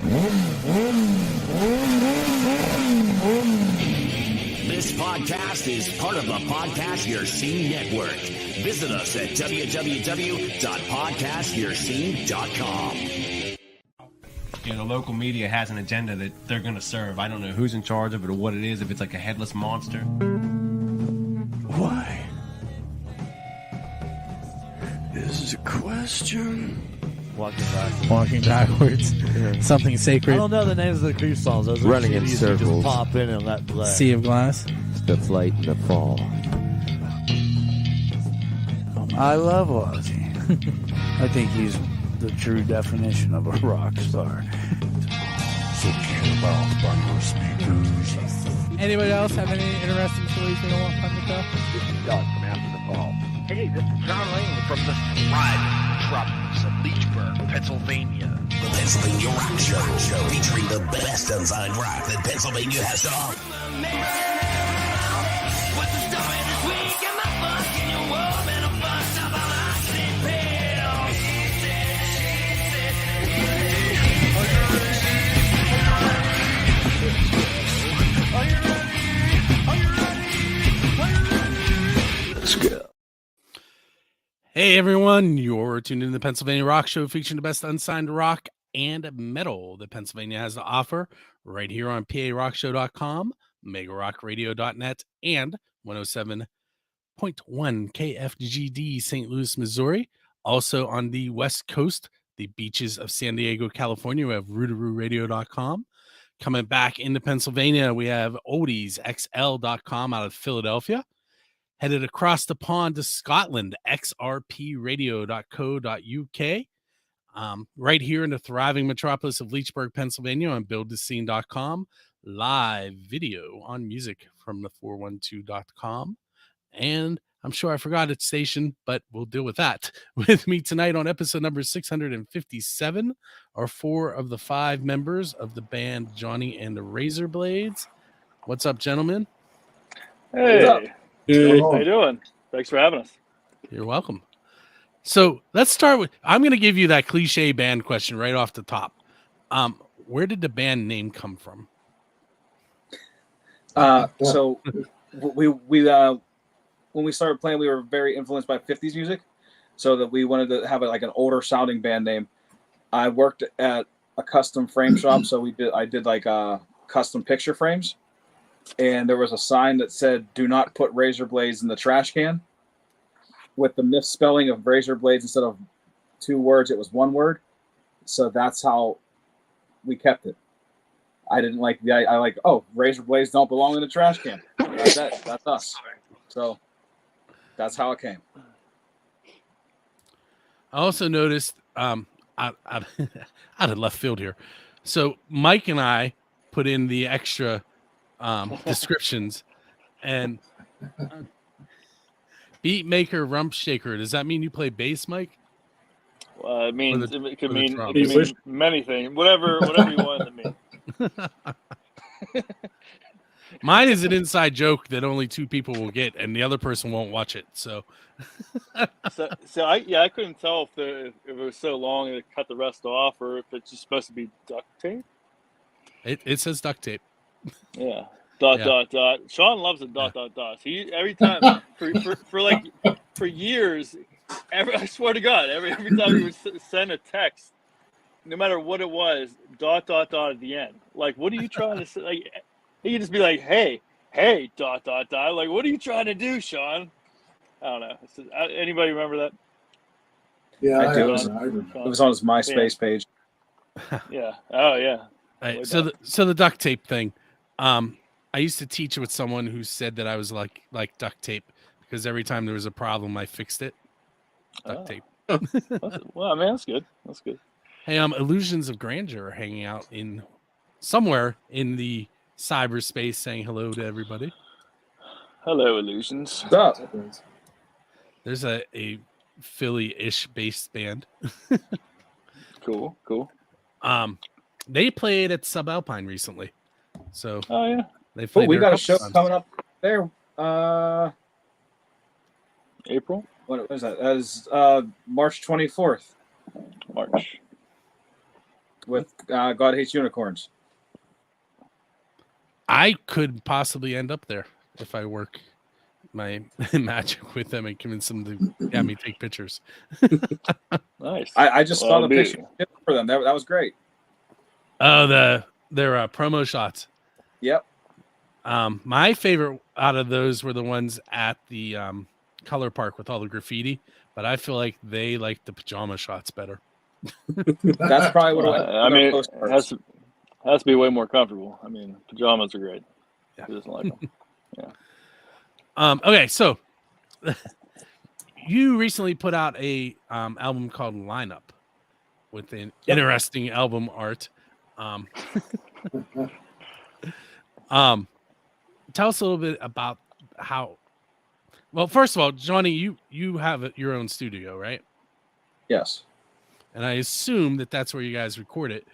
This podcast is part of the Podcast Your Scene Network. Visit us at www.podcastyourscene.com. You know, the local media has an agenda that they're going to serve. I don't know who's in charge of it or what it is, if it's like a headless monster. Why? Is a question. Walking backwards. Something I sacred. don't know the names of the creep songs. Those are Running in CDs you circles. Just pop in and let play. Sea of Glass. The flight and the fall. I love Ozzy. I think he's the true definition of a rock star. So turn off on your speakers. Anybody else have any interesting stories they don't want on the show? Dog from after the fall. Hey, this is John Lane from the Thriving Metropolis of Leechburg, Pennsylvania. The Pennsylvania Rock Show, featuring the best unsigned rock that Pennsylvania has to offer. Let's go. Hey everyone, you're tuned in to the Pennsylvania Rock Show featuring the best unsigned rock and metal that Pennsylvania has to offer right here on PARockShow.com, MegaRockRadio.net, and 107.1 KFGD St. Louis, Missouri. Also on the West Coast, the beaches of San Diego, California, we have RootarooRadio.com. Coming back into Pennsylvania, we have OldiesXL.com out of Philadelphia. Headed across the pond to Scotland, xrpradio.co.uk. Right here in the thriving metropolis of Leechburg, Pennsylvania on buildthescene.com. Live video on music from the 412.com. And I'm sure I forgot its station, but we'll deal with that. With me tonight on episode number 657 are four of the five members of the band Johnny and the Razor Blades. What's up, gentlemen? Hey, What's up? how you doing? Thanks for having us. You're welcome. So let's start with, I'm going to give you that cliche band question right off the top. Where did the band name come from? So we when we started playing, we were very influenced by 50s music, so that we wanted to have like an older sounding band name. I worked at a custom frame shop, so I did like custom picture frames, and there was a sign that said "Do not put razor blades in the trash can." With the misspelling of razor blades, instead of two words, it was one word. So that's how we kept it. I didn't like I like, oh, razor blades don't belong in the trash can. That's it. That's us. So that's how it came. I also noticed, out of left field here. So Mike and I put in the extra descriptions, and beat maker, rump shaker. Does that mean you play bass, Mike? It means it could mean drums? many things. Whatever you want it to mean. Mine is an inside joke that only two people will get, and the other person won't watch it. So I couldn't tell if it was so long it cut the rest off, or if it's just supposed to be duct tape. It says duct tape. Yeah. Dot. Sean loves a dot. He every time for years. I swear to God, every time he would send a text, no matter what it was, dot at the end. Like, what are you trying to say? Like, he could just be like, hey, dot. Like, what are you trying to do, Sean? I don't know. Anybody remember that? Yeah, I do. It was on his MySpace page. Yeah. Oh, yeah. Right, so the duct tape thing. I used to teach with someone who said that I was like duct tape because every time there was a problem, I fixed it. Duct tape. Well, man, that's good. That's good. Hey, Illusions of Grandeur are hanging out in somewhere in the cyberspace, saying hello to everybody. Hello, Illusions. What's up? There's a Philly-ish based band. Cool. They played at Subalpine recently. So oh yeah, they played. We got a show coming up there. April. What was that? That was March 24th. March. with God Hates Unicorns. I could possibly end up there if I work my magic with them and convince them to have me take pictures. Nice. I just saw the picture for them. That was great. Oh, their promo shots. Yep. My favorite out of those were the ones at the color park with all the graffiti, but I feel like they like the pajama shots better. That's probably what I mean, it has to be way more comfortable. I mean, pajamas are great. Yeah. Who doesn't like them? Yeah. Okay, so you recently put out a album called Lineup with an interesting album art. Tell us a little bit about how. Well, first of all, Johnny, you have your own studio, right? Yes. And I assume that's where you guys record it.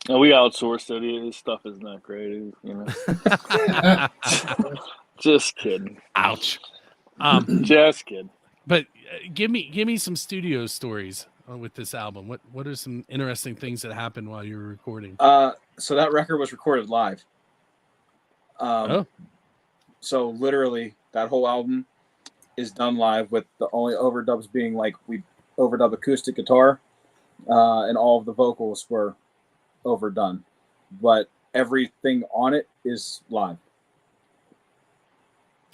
No, we outsourced it. His stuff is not great, you know. Just kidding. Ouch. Just kidding. But give me some studio stories with this album. What are some interesting things that happened while you were recording? So that record was recorded live. So literally that whole album is done live, with the only overdubs being like we overdub acoustic guitar, and all of the vocals were overdone, but everything on it is live.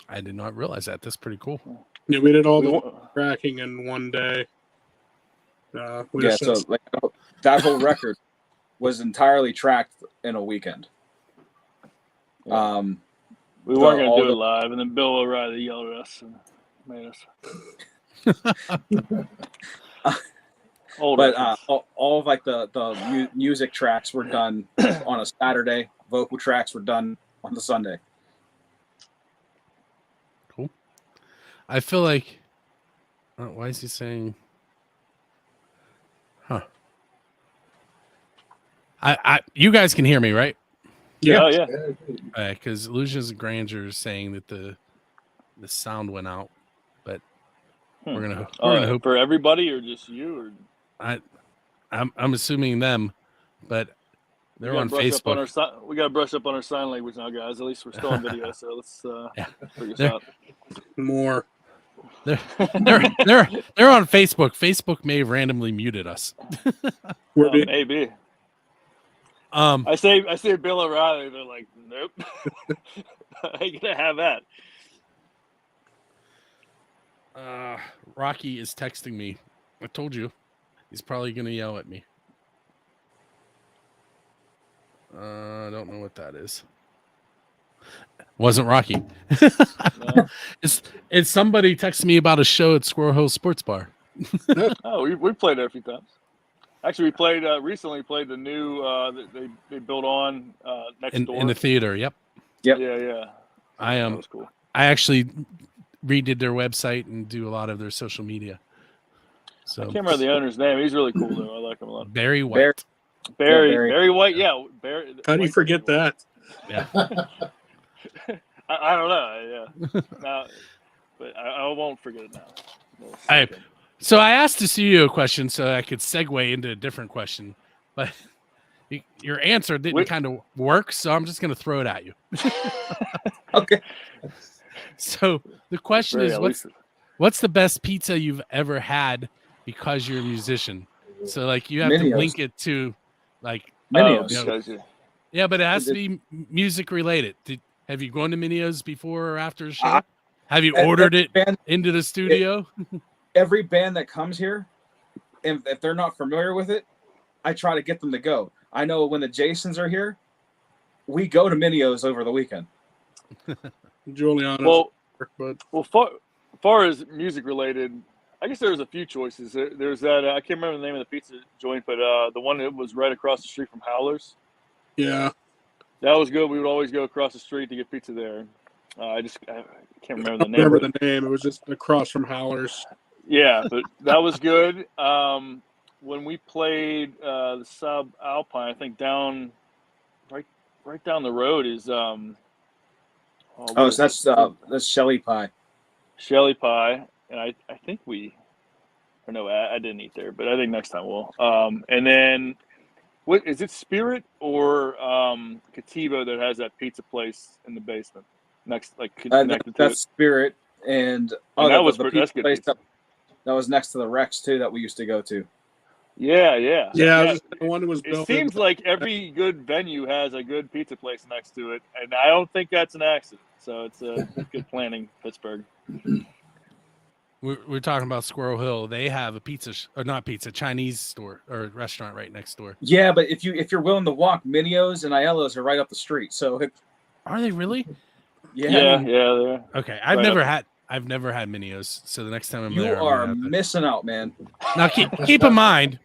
I did not realize that. That's pretty cool. Yeah, we did all the tracking in one day. So like, that whole record was entirely tracked in a weekend. Yeah. We weren't going to do it live, and then Bill O'Reilly yelled at us and made us. All of like the music tracks were done on a Saturday. Vocal tracks were done on the Sunday. Cool. I feel like. Why is he saying? Huh. You guys can hear me, right? Yeah. Oh, yeah. Because Illusions of Grandeur is saying that the sound went out, but we're gonna hope for everybody or just you, or I'm assuming them, but they're on Facebook. We got to brush up on our sign language now, guys. At least we're still on video, so let's figure this out. More. They're on Facebook. Facebook may have randomly muted us. Maybe. I say Bill O'Reilly. They're like, nope. I ain't gonna have that. Rocky is texting me. I told you, he's probably gonna yell at me. I don't know what that is. Wasn't Rocky. No. It's somebody texting me about a show at Squirrel Hill Sports Bar. Oh, we played there a few times. Actually, we played recently. Played the new they built on next door in the theater. Yep. Yeah. That was cool. I actually redid their website and do a lot of their social media. So I can't remember the owner's name. He's really cool though. I like him a lot. Barry White. Barry White. Yeah. Barry. How do you forget that? Yeah. I don't know. Yeah. But I won't forget it now. So I asked the studio question so I could segue into a different question, but your answer didn't kind of work, so I'm just going to throw it at you. Okay. So the question is, what's the best pizza you've ever had because you're a musician? So like you have to link it to like yeah, but it has to be music related. Have you gone to Minio's before or after a show? Have you ordered it into the studio? Every band that comes here, and if they're not familiar with it, I try to get them to go. I know when the Jasons are here, we go to Minio's over the weekend. Juliana. Far as music related, I guess there's a few choices. There's that I can't remember the name of the pizza joint, but the one that was right across the street from Howler's. Yeah, that was good. We would always go across the street to get pizza there. I can't remember the name. Remember the name? It was just across from Howler's. Yeah, but that was good. When we played the Sub Alpine, I think right down the road is so that's Shelly Pie. Shelly Pie, and I think we Or no, I didn't eat there, but I think next time we'll. And then, what is it? Spirit or Cativo that has that pizza place in the basement next, like connected to that's it? Spirit, and that was the that's pizza good place pizza. that was next to the Rex too that we used to go to. Yeah. The one that was It built. seems like every good venue has a good pizza place next to it, and I don't think that's an accident. So it's a good planning, Pittsburgh. We're talking about Squirrel Hill. They have a Chinese store or restaurant right next door. Yeah, but if you're willing to walk, Minio's and Aiello's are right up the street. So Are they really? Yeah. Yeah. Okay, I've Right never up. had Minio's. So the next time I'm You there, I'm are gonna have to- missing out, man. Now keep in mind,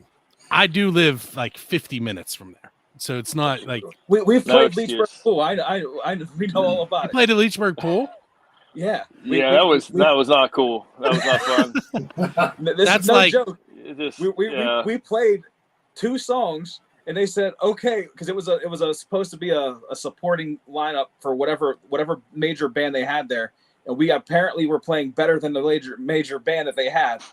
I do live like 50 minutes from there, so it's not like We've No played Leechburg excuse. Pool. We know all you about it. played at Leechburg Pool. Yeah. That was not cool. That was not fun. This That's is no like- joke. It just, We played 2 songs and they said okay because it was supposed to be a supporting lineup for whatever major band they had there, and we apparently were playing better than the major band that they had,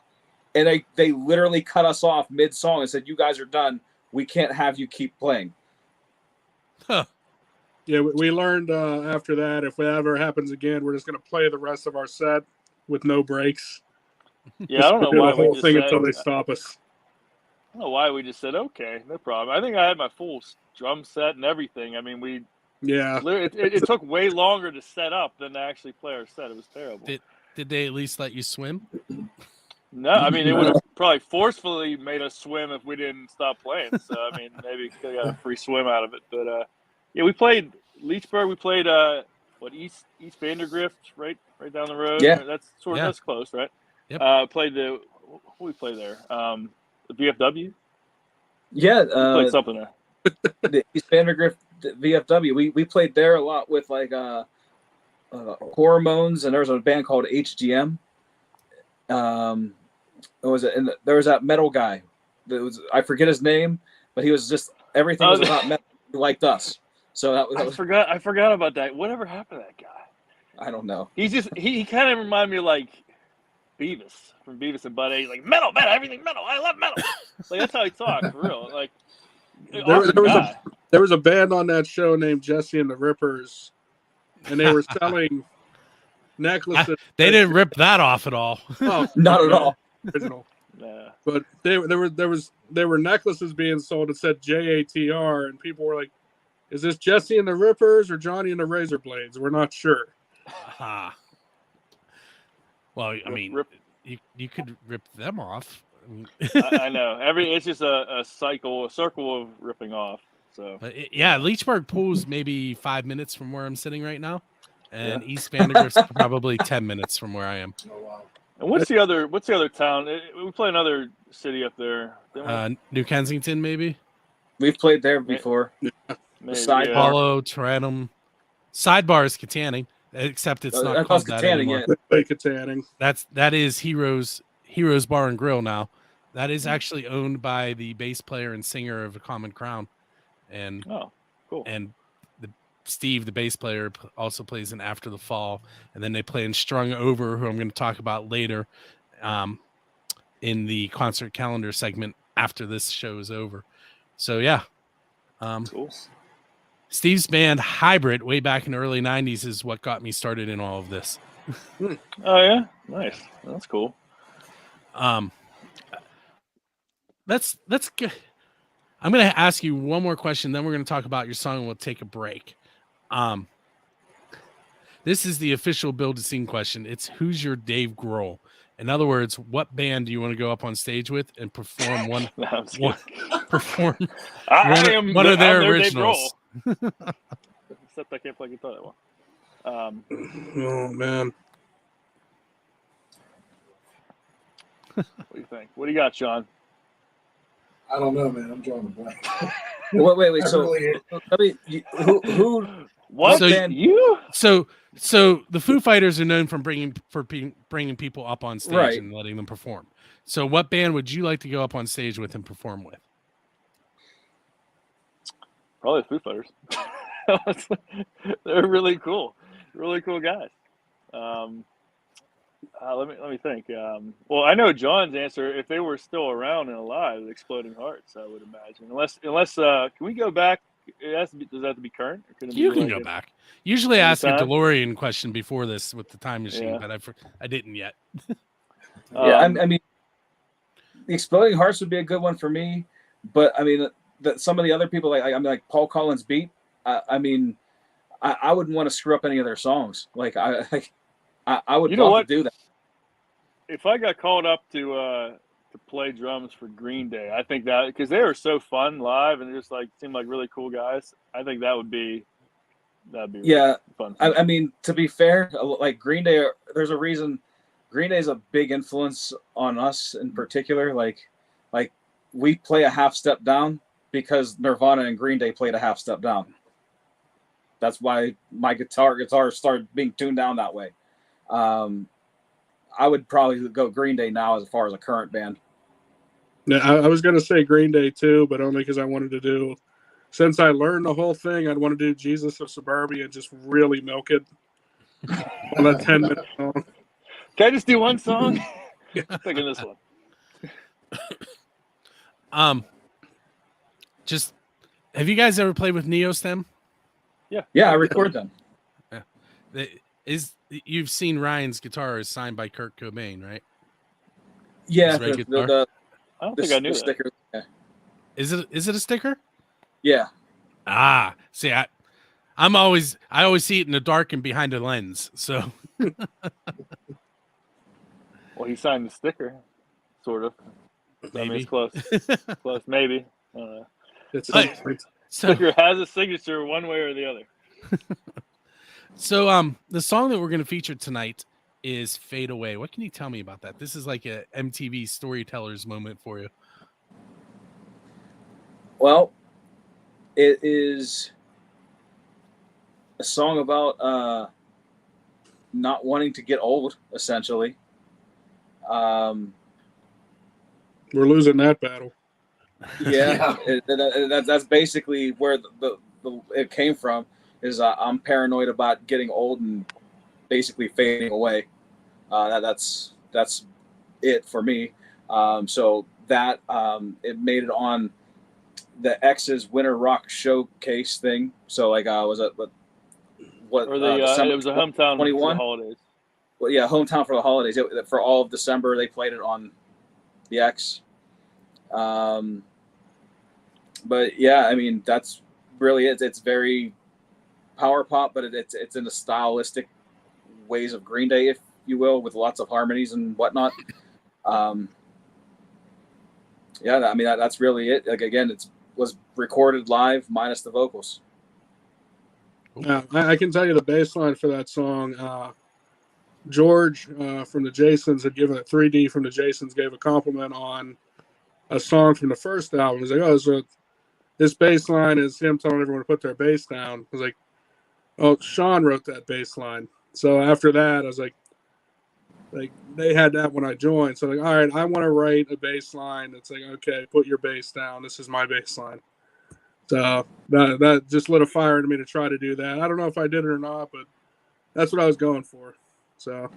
and they literally cut us off mid song and said, "You guys are done. We can't have you keep playing." Huh. Yeah, we learned after that, if it ever happens again, we're just going to play the rest of our set with no breaks. Yeah, I don't know Do why the whole we just thing said. until they stop us. I don't know why we just said okay, no problem. I think I had my full drum set and everything. I mean, Yeah, it took way longer to set up than to actually play our set. It was terrible. Did they at least let you swim? No, I mean, they would have probably forcefully made us swim if we didn't stop playing. So, I mean, maybe we could have got a free swim out of it. But, yeah, we played Leechburg. We played, East Vandergrift, right down the road. Yeah. That's close, right? Yep. Played who we play there? The VFW? Yeah, We played something there. the East Vandergrift VFW. We played there a lot with like Hormones, and there was a band called HGM. What was it? And there was that metal guy. I forget his name, but he was just everything was about metal. He liked us. So that was I forgot about that. Whatever happened to that guy? I don't know. He's just he kind of reminded me of like Beavis from Beavis and Butthead. He's like metal, everything metal. I love metal. Like that's how he talks for real. Like there was a band on that show named Jesse and the Rippers, and they were selling necklaces. They didn't rip that off at all. Oh, Not at all. Original. Yeah. But there were necklaces being sold that said JATR, and people were like, "Is this Jesse and the Rippers or Johnny and the Razor Blades?" We're not sure. Ah. Well, I mean, you could rip them off. I mean, I know. It's just a circle of ripping off. So, but Leechburg Pool's maybe 5 minutes from where I'm sitting right now, and East Vandergrift's probably 10 minutes from where I am. and what's the other town? We play another city up there. New Kensington, maybe. We've played there before. Maybe, Sidebar. Apollo, Tarentum. Sidebar is Katanning, except it's not called that anymore. Katanning. That is Heroes Bar and Grill now. That is actually owned by the bass player and singer of A Common Crown, and cool. And Steve, the bass player, also plays in After the Fall, and then they play in Strung Over, who I'm going to talk about later, in the concert calendar segment after this show is over. So yeah, cool. Steve's band Hybrid, way back in the early '90s, is what got me started in all of this. Oh yeah, nice. That's cool. Let's get. I'm going to ask you one more question, then we're going to talk about your song and we'll take a break. This is the official Build a Scene question. It's who's your Dave Grohl? In other words, what band do you want to go up on stage with and perform one of their originals? Except I can't play guitar that well. Oh man. What do you think? What do you got, Sean? I don't know, man. I'm drawing a blank. Wait. So, who? What? So the Foo Fighters are known for bringing people up on stage Right. and letting them perform. So, what band would you like to go up on stage with and perform with? Probably the Foo Fighters. They're really cool guys. Let me think. Well, I know John's answer. If they were still around and alive, Exploding Hearts, I would imagine. Unless, can we go back? Does that have to be current? Or can it You be can like go back. Usually, I any ask a time? DeLorean question before this with the time machine, Yeah. but I didn't yet. Yeah, I mean, the Exploding Hearts would be a good one for me, but I mean, some of the other people, like Paul Collins beat. I mean, I wouldn't want to screw up any of their songs. I would love to do that. If I got called up to play drums for Green Day, I think that because they are so fun live and just like seem like really cool guys, I think that'd be really fun. I mean, to be fair, like Green Day, there's a reason. Green Day is a big influence on us in particular. Like we play a half step down because Nirvana and Green Day played a half step down. That's why my guitar started being tuned down that way. I would probably go Green Day now as far as a current band. Yeah, I was going to say Green Day too, but only because I wanted to do, since I learned the whole thing, I'd want to do Jesus of Suburbia and just really milk it on that 10-minute song. Can I just do one song? Thinking this one. Just have you guys ever played with Neostem? Yeah, I record them. Yeah, you've seen Ryan's guitar is signed by Kurt Cobain, right? Yeah, I don't think I knew that. Sticker. Yeah. Is it a sticker? Yeah. See, I always see it in the dark and behind a lens. So. Well, he signed the sticker, sort of. Maybe. I mean, it's close. Close, maybe. Sticker has a signature one way or the other. So, the song that we're going to feature tonight is Fade Away. What can you tell me about that? This is like a MTV storyteller's moment for you. Well, it is a song about not wanting to get old, essentially. We're losing that battle. Yeah, that's basically where it came from. Is I'm paranoid about getting old and basically fading away. That's it for me. So that it made it on the X's Winter Rock Showcase thing. So was it what? Or it was a hometown 21 for the holidays. Well, yeah, hometown for the holidays. For all of December, they played it on the X. But yeah, I mean that's really it. It's very power pop, but it's in the stylistic ways of Green Day, if you will, with lots of harmonies and whatnot. Yeah, I mean that's really it. Like again, was recorded live minus the vocals. Yeah, I can tell you the bass line for that song. George from the Jasons had given it 3D from the Jasons gave a compliment on a song from the first album. He's like, oh, so this bass line is him telling everyone to put their bass down. I was like, oh, Sean wrote that bass line. So after that, I was like they had that when I joined. So all right, I want to write a bass line that's like, okay, put your bass down. This is my bass line. So that just lit a fire in me to try to do that. I don't know if I did it or not, but that's what I was going for. So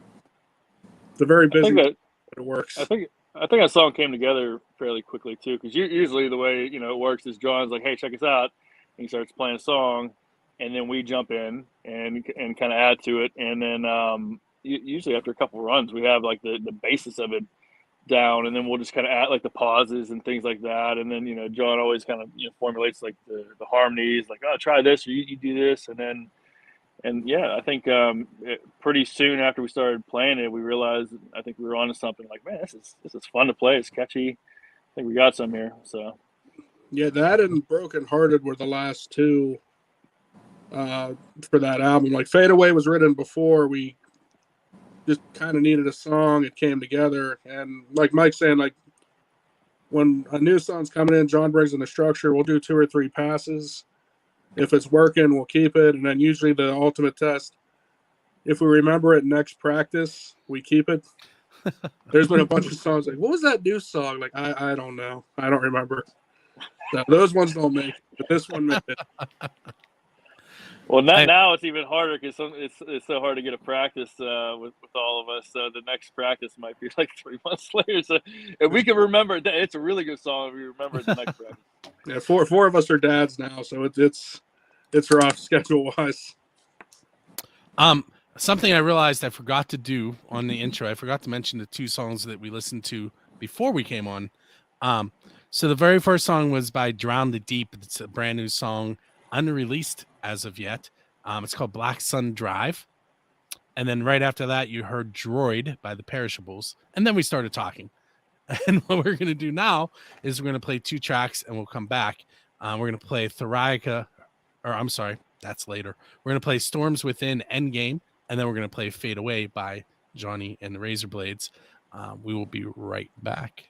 it's a very busy, but it works. I think that song came together fairly quickly too, because usually the way it works is John's like, "Hey, check us out," and he starts playing a song, and then we jump in and kind of add to it, and then usually after a couple of runs, we have like the basis of it down, and then we'll just kind of add like the pauses and things like that, and then John always kind of formulates like the harmonies, like, oh, try this or you do this, and yeah, I think pretty soon after we started playing it, we realized I think we were onto something. Like, man, this is fun to play. It's catchy. I think we got some here. So yeah, that and Broken Hearted were the last two for that album. Like Fade Away was written before we just kind of needed a song. It came together, and like Mike's saying, like when a new song's coming in, John brings in the structure. We'll do 2 or 3 passes. If it's working, we'll keep it. And then usually the ultimate test, if we remember it next practice, we keep it. There's been a bunch of songs like, what was that new song? Like, I don't know. I don't remember. So those ones don't make it, but this one made it. Well, now it's even harder because it's so hard to get a practice with all of us. So the next practice might be like 3 months later. So if we can remember, it's a really good song if we remember the next practice. Yeah, four of us are dads now, so it's rough schedule wise. Something I realized I forgot to do on the intro. I forgot to mention the 2 songs that we listened to before we came on. So the very first song was by Drown the Deep. It's a brand new song, unreleased as of yet. It's called Black Sun Drive. And then right after that, you heard Droid by the Perishables. And then we started talking. And what we're going to do now is we're going to play 2 tracks and we'll come back. We're going to play that's later. We're going to play Storms Within Endgame. And then we're going to play Fade Away by Johnny and the Razorblades. We will be right back.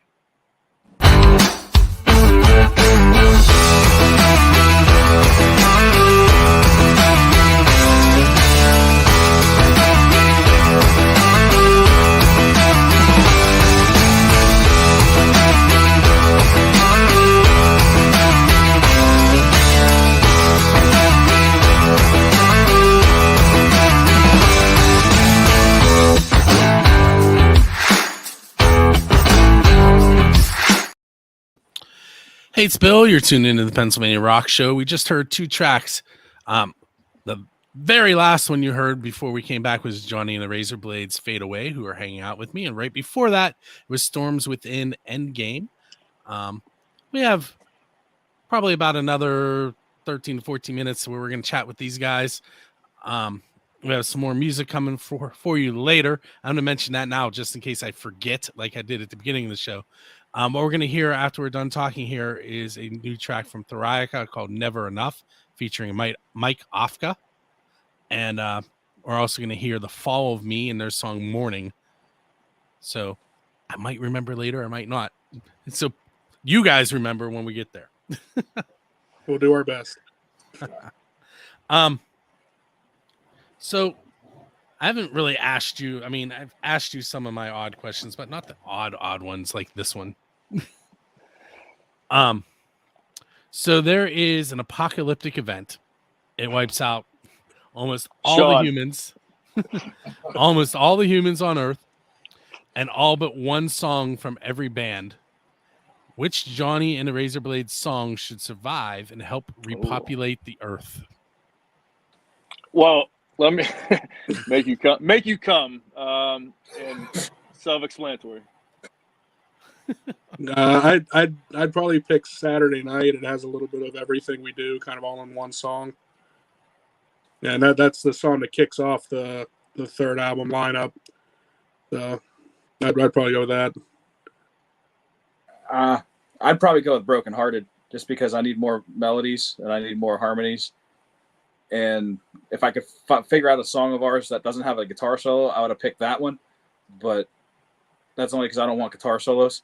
Hey, it's Bill. You're tuned into the Pennsylvania Rock Show. We just heard 2 tracks. The very last one you heard before we came back was Johnny and the Razorblades Fade Away, who are hanging out with me. And right before that was Storms Within Endgame. We have probably about another 13 to 14 minutes where we're going to chat with these guys. We have some more music coming for you later. I'm going to mention that now just in case I forget, like I did at the beginning of the show. What we're going to hear after we're done talking here is a new track from Theriaca called Never Enough, featuring Mike Ofka. And we're also going to hear The Fall of Me and their song Morning. So I might remember later, I might not. So you guys remember when we get there. We'll do our best. So I haven't really asked you. I mean, I've asked you some of my odd questions, but not the odd ones like this one. So there is an apocalyptic event. It wipes out almost all the humans, almost all the humans on Earth, and all but one song from every band. Which Johnny and the Razorblades song should survive and help repopulate the Earth? Well, let me make you come. And self-explanatory. I'd probably pick Saturday Night. It has a little bit of everything we do, kind of all in one song. Yeah, and that's the song that kicks off the third album lineup. So I'd probably go with that. I'd probably go with Broken Hearted, just because I need more melodies and I need more harmonies. And if I could figure out a song of ours that doesn't have a guitar solo, I would have picked that one. But that's only because I don't want guitar solos.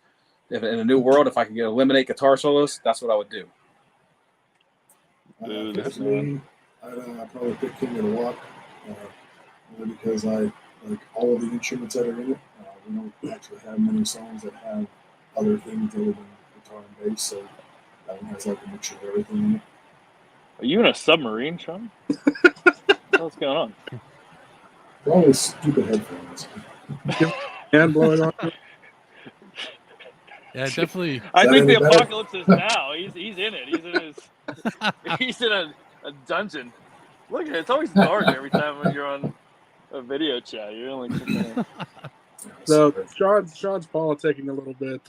If in a new world, if I could eliminate guitar solos, that's what I would do. Personally, I'd probably pick King of the Walk, only because I like all of the instruments that are in it. We don't actually have many songs that have other things other than guitar and bass, so that one has like a mixture of everything in it. Are you in a submarine, Sean? What's going on? Probably stupid headphones. And blowing on. Yeah, definitely. I think the apocalypse is now. He's in it. He's in a dungeon. Look at it. It's always dark every time when you're on a video chat. You're only So Sean's politicking a little bit.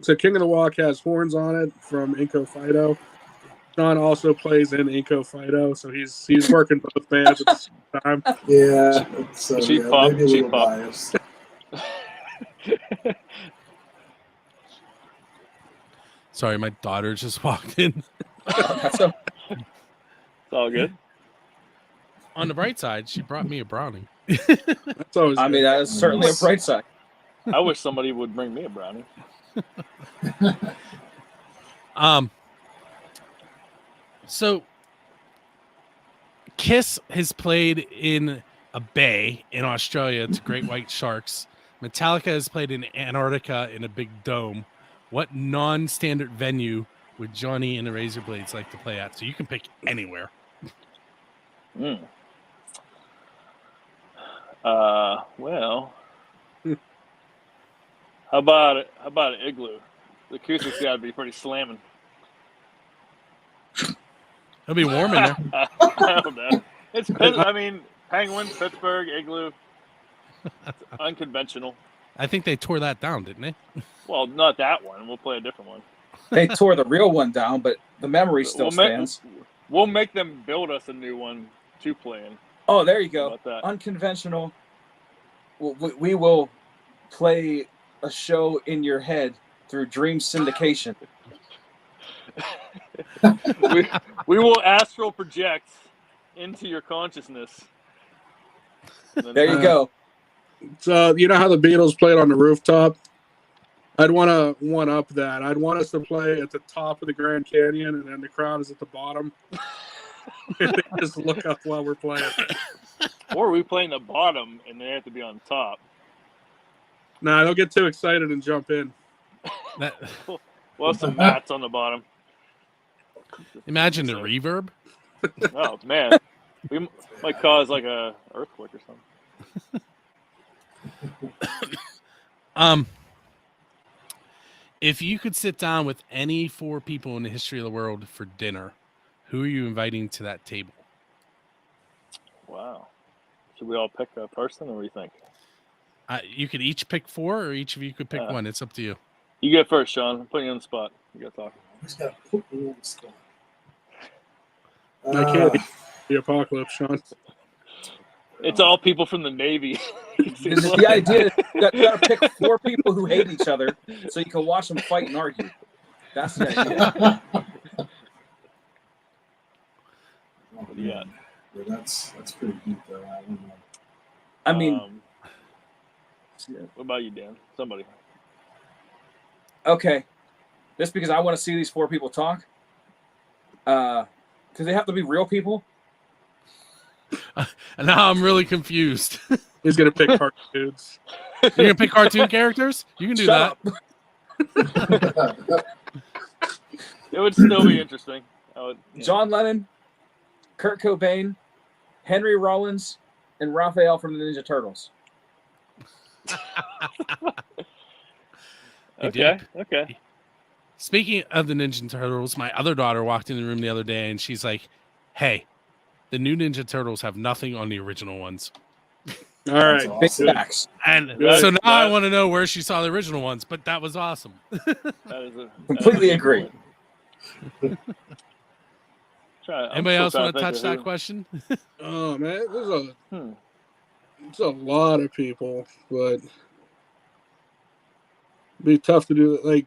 So King of the Walk has horns on it from Inco Fido. Sean also plays in Inco Fido, so he's working both bands at the same time. Yeah, so cheap yeah, pop, maybe a cheap little pop. biased. Sorry, my daughter just walked in. It's all good. On the bright side, she brought me a brownie. That's always I mean, that is certainly a bright side. I wish somebody would bring me a brownie. So Kiss has played in a bay in Australia to Great White Sharks. Metallica has played in Antarctica in a big dome. What non-standard venue would Johnny and the Razor Blades like to play at? So you can pick anywhere. Well, how about an Igloo? The acoustics got to be pretty slamming. It'll be warm in there. I don't know. I mean, Penguins, Pittsburgh, Igloo. It's unconventional. I think they tore that down, didn't they? Well, not that one. We'll play a different one. They tore the real one down, but the memory still stands. We'll make them build us a new one to play in. Oh, there you go. How about that? Unconventional. We will play a show in your head through dream syndication. we will astral project into your consciousness. There you go. So you know how the Beatles played on the rooftop? I'd want to one up that. I'd want us to play at the top of the Grand Canyon, and then the crowd is at the bottom. And they just look up while we're playing. Or we play in the bottom, and they have to be on top. Nah, don't get too excited and jump in. We'll have some mats on the bottom. Imagine the reverb. Oh man, we might cause like a earthquake or something. If you could sit down with any 4 people in the history of the world for dinner, who are you inviting to that table? Wow. Should we all pick a person, or what do you think? You could each pick 4, or each of you could pick one. It's up to you. You get first, Sean. I'm putting you on the spot. You got to talk. He's got to put me on the spot. I can't the apocalypse, Sean. It's all people from the Navy. The idea is you got to pick 4 people who hate each other so you can watch them fight and argue. That's the idea. Yeah. That's pretty deep, though. I mean, what about you, Dan? Somebody. Okay. Just because I want to see these 4 people talk. Because they have to be real people. And now I'm really confused. He's going to pick cartoons. You're going to pick cartoon characters? You can do Shut that. It would still be interesting. John Lennon, Kurt Cobain, Henry Rollins, and Raphael from the Ninja Turtles. Okay. Speaking of the Ninja Turtles, my other daughter walked in the room the other day and she's like, hey, the new Ninja Turtles have nothing on the original ones. All right. Big facts. And so now I want to know where she saw the original ones, but that was awesome. Completely agree. Anybody else want to touch that question? Oh, man. There's a lot of people, but it'd be tough to do. Like,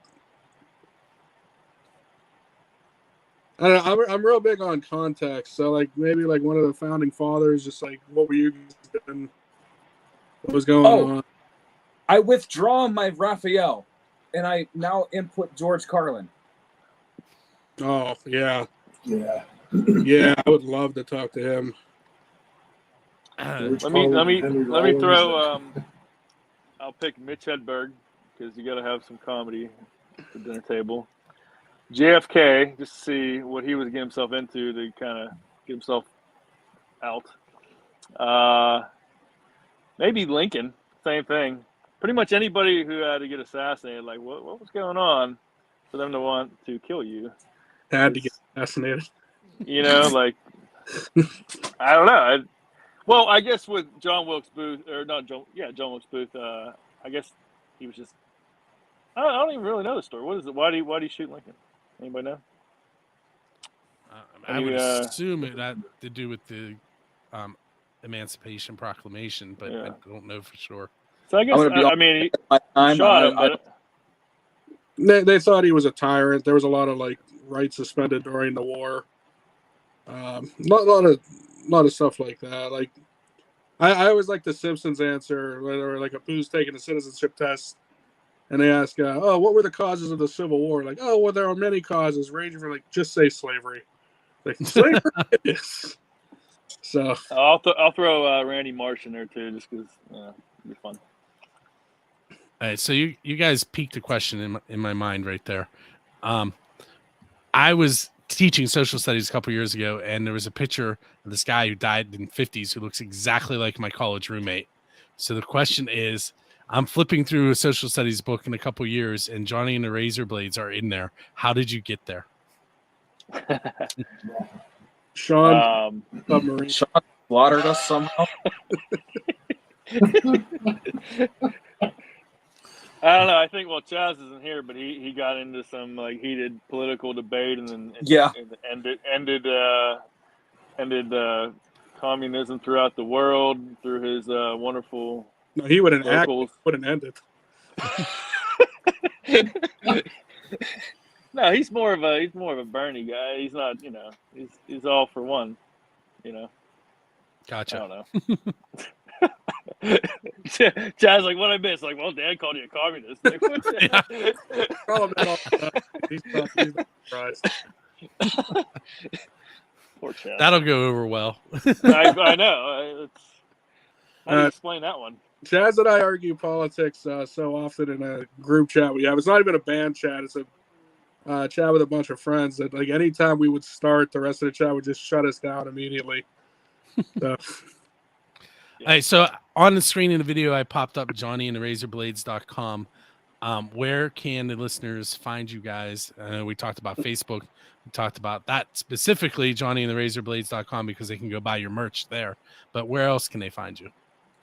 I don't know, I'm real big on context. So, like, maybe like one of the founding fathers, just like, what were you doing? What was going on? I withdraw my Raphael, and I now input George Carlin. Oh, yeah. Yeah. Yeah, I would love to talk to him. Let me throw. I'll pick Mitch Hedberg because you got to have some comedy at the dinner table. JFK, just to see what he was getting himself into to kind of get himself out. Maybe Lincoln, same thing. Pretty much anybody who had to get assassinated, like what was going on for them to want to kill you? Had to get assassinated. You know, like I don't know. Well, I guess with John Wilkes Booth, or not John Wilkes Booth. I guess he was just. I don't even really know the story. What is it? Why do you shoot Lincoln? Anybody know? I would assume it had to do with the Emancipation Proclamation, but I don't know for sure. So I guess they thought he was a tyrant. There was a lot of like rights suspended during the war. A lot of stuff like that. Like I always like the Simpsons answer, or like a who's taking a citizenship test, and they ask, what were the causes of the Civil War? Like, well, there are many causes, ranging from like just say slavery. Like slavery it is. So I'll throw Randy Marsh in there too, just because it'd be fun. All right, so you guys piqued a question in my mind right there. I was teaching social studies a couple years ago, and there was a picture of this guy who died in the 50s who looks exactly like my college roommate. So the question is, I'm flipping through a social studies book in a couple years, and Johnny and the Razor Blades are in there. How did you get there? Sean, submarine. Sean slaughtered us somehow. I don't know. I think Chaz isn't here, but he got into some like heated political debate and then ended communism throughout the world through his wonderful. No, he wouldn't act. vocals. Wouldn't end it. No, he's more of a Bernie guy. He's not, he's all for one, Gotcha. I don't know. Chad's like, what I miss? Like, well, Dad called you a communist. Like, he's not surprised. Poor Chad. That'll go over well. I know. How do you explain that one? Chaz and I argue politics so often in a group chat we have. It's not even a band chat. It's a chat with a bunch of friends that, like, anytime we would start, the rest of the chat would just shut us down immediately. So. Hey, so on the screen in the video, I popped up johnnyandtherazorblades.com. Where can the listeners find you guys? We talked about Facebook. We talked about that specifically, johnnyandtherazorblades.com, because they can go buy your merch there. But where else can they find you?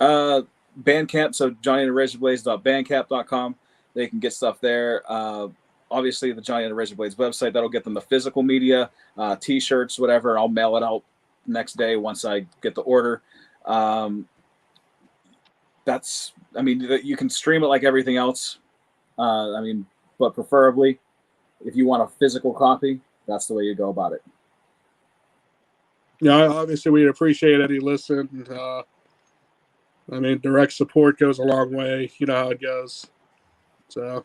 Bandcamp, so johnnyandtherazorblades.bandcamp.com. They can get stuff there. Obviously, the Johnny and the Razor Blades website, that'll get them the physical media, T-shirts, whatever. I'll mail it out next day once I get the order. You can stream it like everything else. But preferably, if you want a physical copy, that's the way you go about it. Yeah, obviously we'd appreciate any listen. Direct support goes a long way. You know how it goes. So.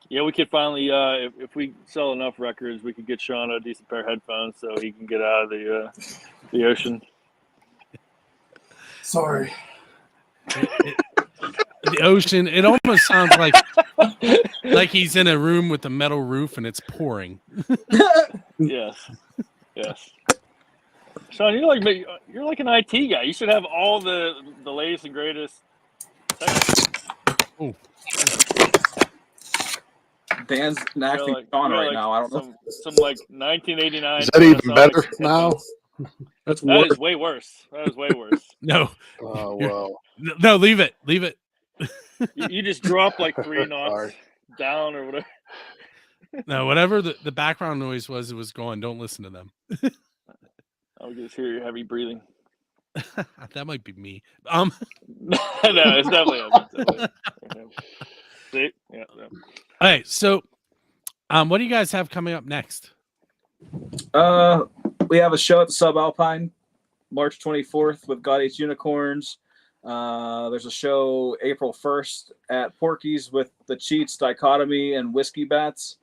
Yeah, we could finally, if we sell enough records, we could get Sean a decent pair of headphones so he can get out of the ocean. Sorry. The ocean. It almost sounds like he's in a room with a metal roof and it's pouring. Yes. Sean, you're like an IT guy. You should have all the latest and greatest. Oh. Dan's acting Sean right now. I don't know. Some like 1989. Is that even better now? That is way worse. No. Oh, well. No, leave it. You just drop like 3 knots down or whatever. No, whatever the background noise was, it was gone. Don't listen to them. I'll just hear your heavy breathing. That might be me. No, it's definitely him. See? Yeah. All right, so what do you guys have coming up next? We have a show at the Subalpine, March 24th with God Hates Unicorns. There's a show April 1st at Porky's with the Cheats, Dichotomy, and Whiskey Bats.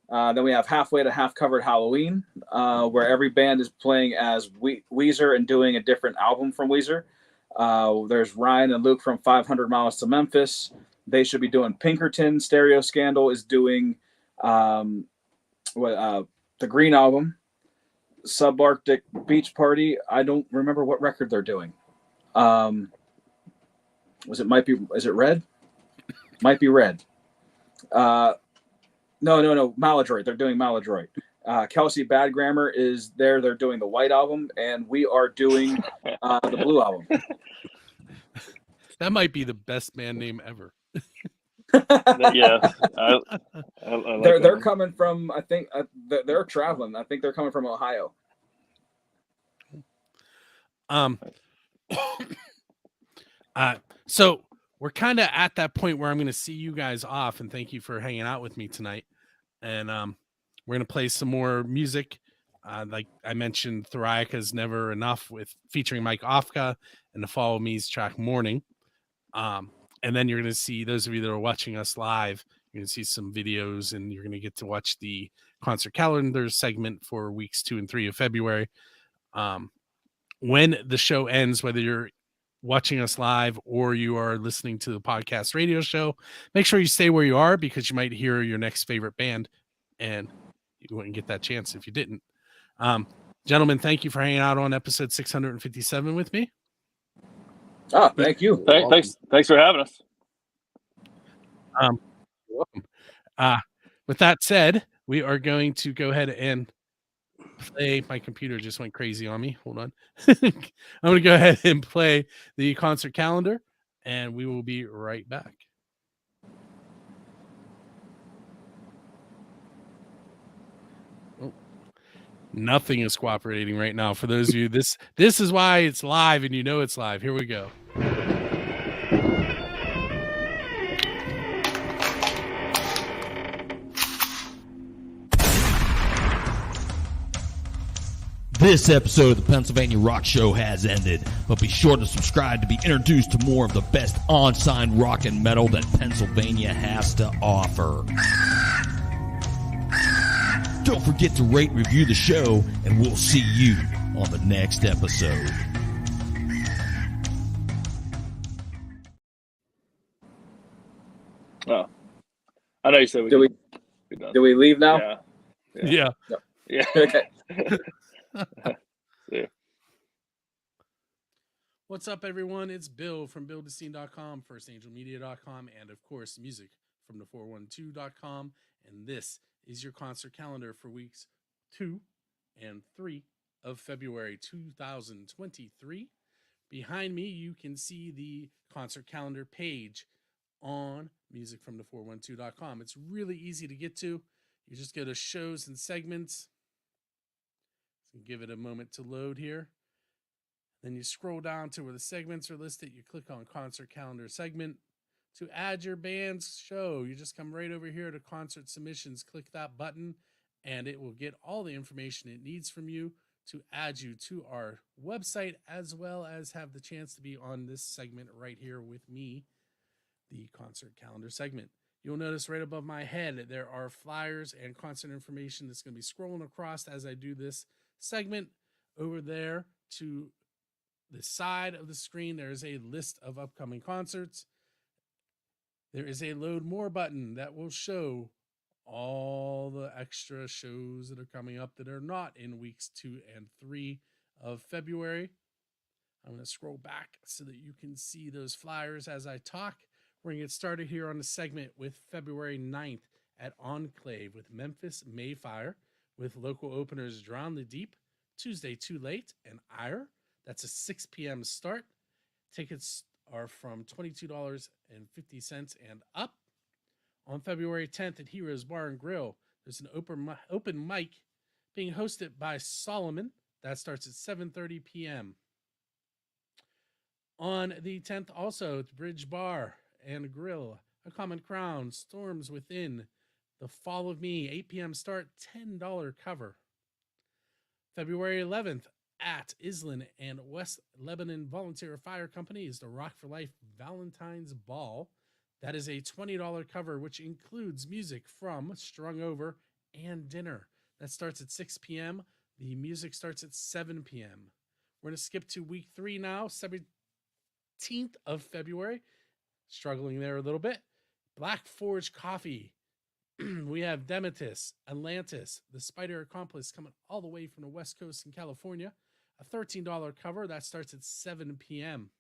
Then we have Halfway to Half Covered Halloween, where every band is playing as Weezer and doing a different album from Weezer. There's Ryan and Luke from 500 Miles to Memphis. They should be doing Pinkerton. Stereo Scandal is doing the Green Album. Subarctic Beach Party. I don't remember what record they're doing. Is it Red? Might be Red. No. Maladroit. They're doing Maladroit. Kelsey Bad Grammar is there. They're doing the White Album, and we are doing the Blue Album. That might be the best band name ever. Yeah, I like they're coming from. I think they're traveling. I think they're coming from Ohio. So we're kind of at that point where I'm going to see you guys off, and thank you for hanging out with me tonight. And we're going to play some more music. Like I mentioned, Thoriaca's Never Enough featuring Mike Ofka and the Follow Me's track Morning. And then you're going to see, those of you that are watching us live, you're going to see some videos, and you're going to get to watch the concert calendar segment for weeks 2 and 3 of February. When the show ends, whether you're watching us live or you are listening to the podcast radio show, make sure you stay where you are, because you might hear your next favorite band. And you wouldn't get that chance if you didn't. Gentlemen, thank you for hanging out on episode 657 with me. Thank you. Thanks for having us. You're welcome. With that said, we are going to go ahead and play. My computer just went crazy on me. Hold on. I'm going to go ahead and play the concert calendar, and we will be right back. Nothing is cooperating right now. For those of you, this is why it's live, and you know it's live. Here we go. This episode of the Pennsylvania Rock Show has ended, but be sure to subscribe to be introduced to more of the best on-sign rock and metal that Pennsylvania has to offer. Don't forget to rate and review the show, and we'll see you on the next episode. Oh, I know you said do we leave now? Yeah. Yeah. Okay. Yeah. What's up, everyone? It's Bill from BuildTheScene.com, FirstAngelMedia.com, and of course, music from the 412.com. And this is your concert calendar for weeks 2 and 3 of February 2023. Behind me, you can see the concert calendar page on musicfromthe412.com. It's really easy to get to. You just go to shows and segments. Give it a moment to load here. Then you scroll down to where the segments are listed. You click on concert calendar segment. To add your band's show, you just come right over here to concert submissions. Click that button, and it will get all the information it needs from you to add you to our website, as well as have the chance to be on this segment right here with me, the concert calendar segment. You'll notice right above my head there are flyers and concert information that's going to be scrolling across as I do this segment. Over there to the side of the screen, there is a list of upcoming concerts. There is a load more button that will show all the extra shows that are coming up that are not in weeks 2 and 3 of February. I'm going to scroll back so that you can see those flyers as I talk. We're going to get started here on the segment with February 9th at Enclave with Memphis Mayfire, with local openers Drown the Deep, Tuesday Too Late, and Ire. That's a 6 p.m. start. Tickets are from $22.50 and up. On February 10th at Heroes Bar and Grill, there's an open mic being hosted by Solomon. That starts at 7:30 p.m. On the 10th, also at Bridge Bar and Grill, A Common Crown, Storms Within, The Fall of Me, 8 p.m. start, $10 cover. February 11th at Island and West Lebanon Volunteer Fire Company is the Rock for Life Valentine's Ball. That is a $20 cover, which includes music from Strung Over and Dinner. That starts at 6 p.m. The music starts at 7 p.m. We're going to skip to week 3 now, 17th of February. Struggling there a little bit. Black Forge Coffee. We have Demetis, Atlantis, The Spider Accomplice coming all the way from the West Coast in California. A $13 cover. That starts at 7 p.m.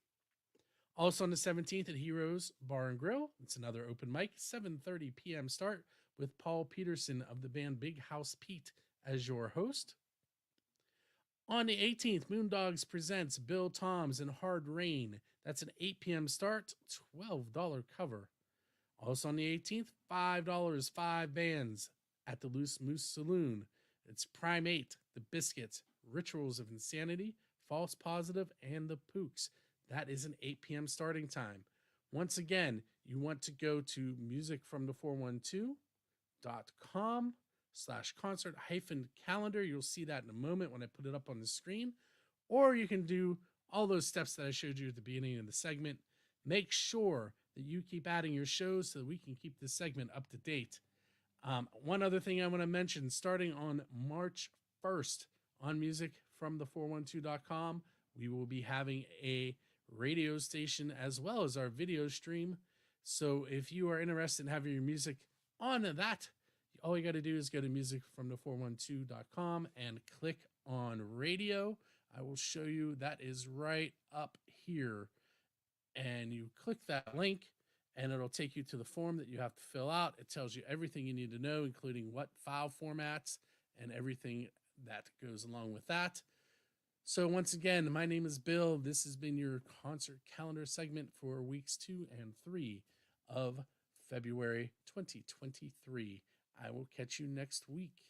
Also on the 17th at Heroes Bar and Grill, it's another open mic, 7:30 p.m. start with Paul Peterson of the band Big House Pete as your host. On the 18th, Moondogs presents Bill Toms and Hard Rain. That's an 8 p.m. start, $12 cover. Also on the 18th, $5, 5 bands at the Loose Moose Saloon. It's Primate, The Biscuits, Rituals of Insanity, False Positive, and The Pooks. That is an 8 p.m. starting time. Once again, you want to go to musicfromthe412.com/concert-calendar. You'll see that in a moment when I put it up on the screen. Or you can do all those steps that I showed you at the beginning of the segment. Make sure that you keep adding your shows so that we can keep this segment up to date. One other thing I want to mention, starting on March 1st on musicfromthe412.com, we will be having a radio station as well as our video stream. So if you are interested in having your music on that, all you got to do is go to musicfromthe412.com and click on radio. I will show you that is right up here. And you click that link and it'll take you to the form that you have to fill out. It tells you everything you need to know, including what file formats and everything that goes along with that. So once again, my name is Bill. This has been your concert calendar segment for weeks 2 and 3 of February 2023. I will catch you next week.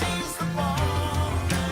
She's the bomb.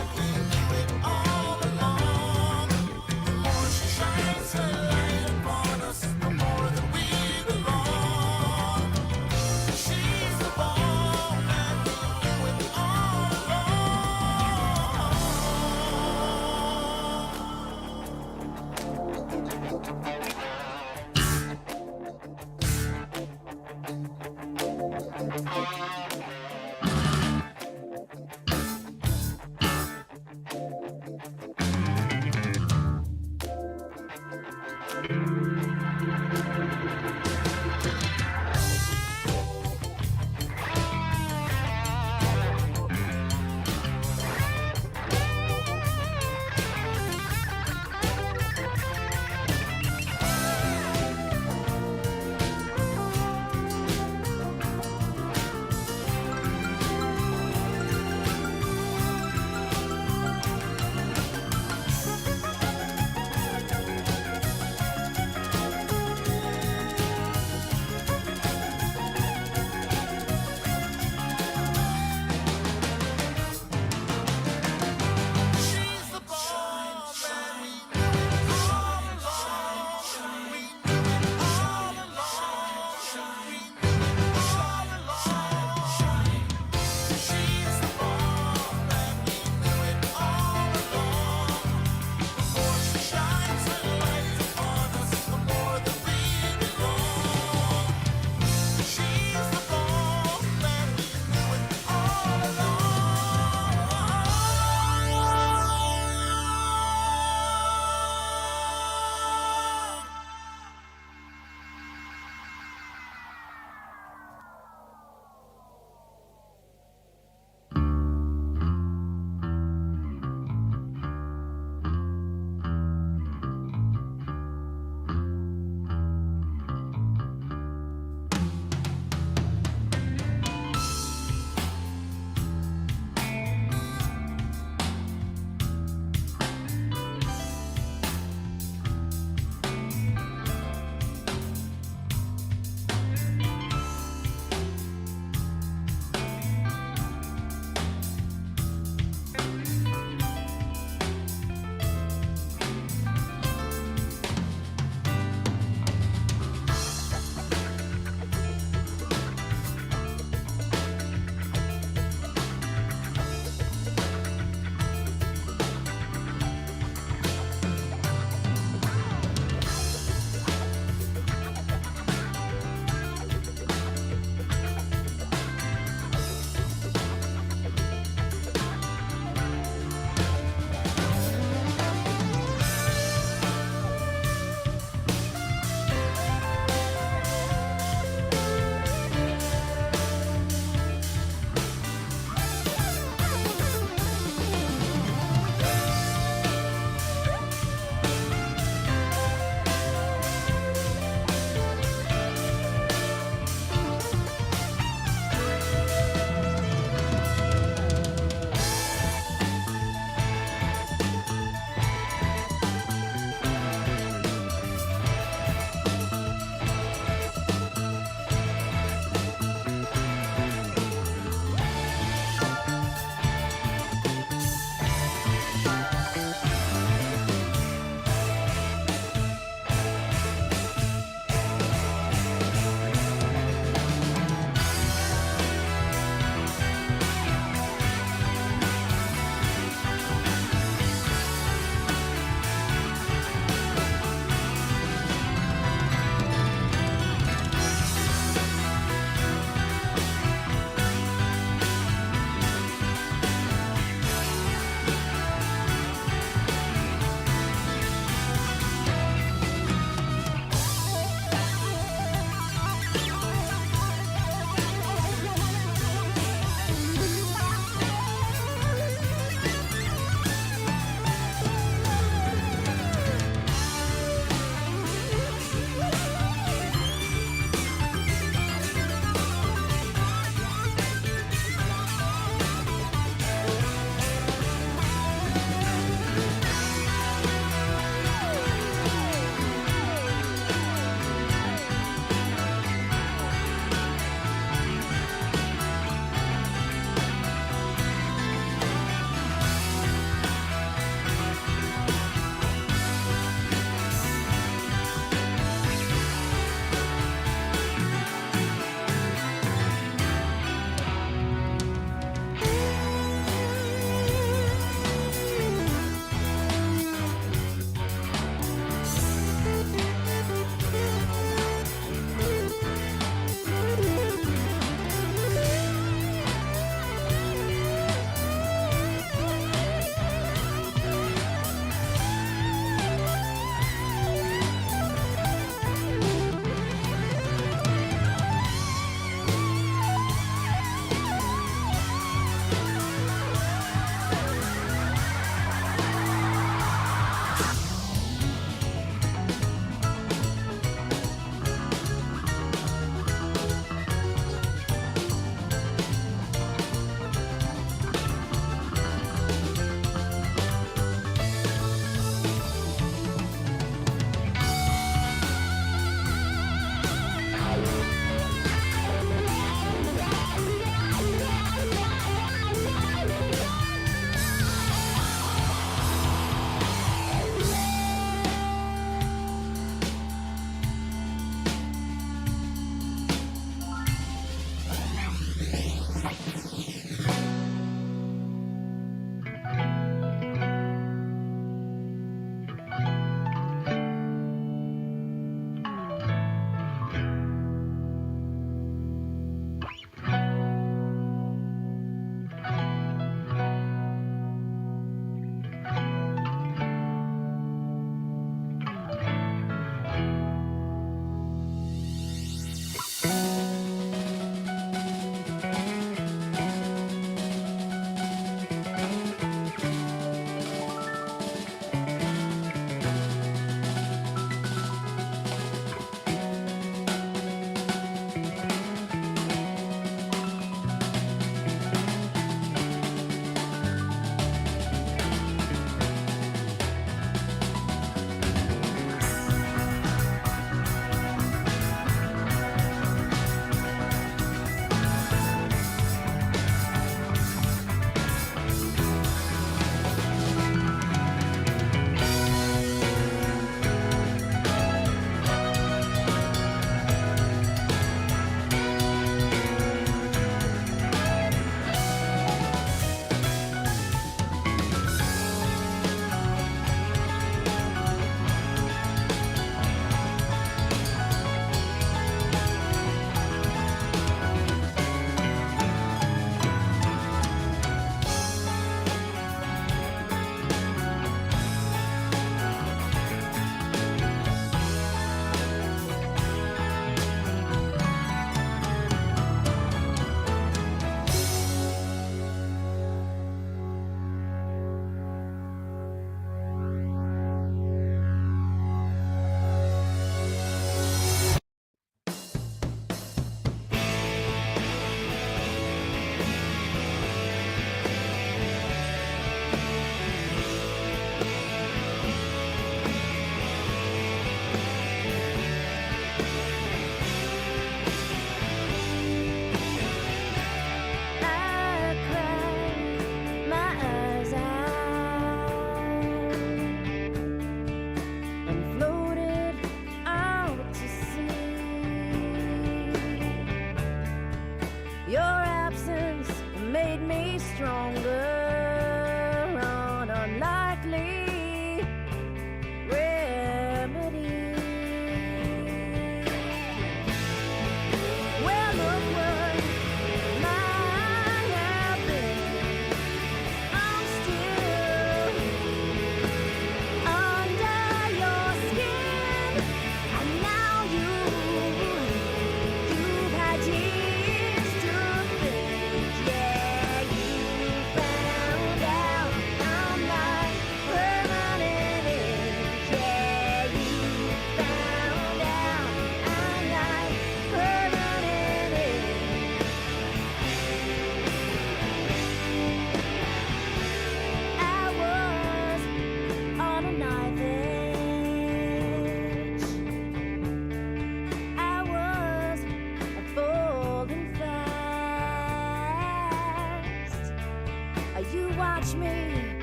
watch me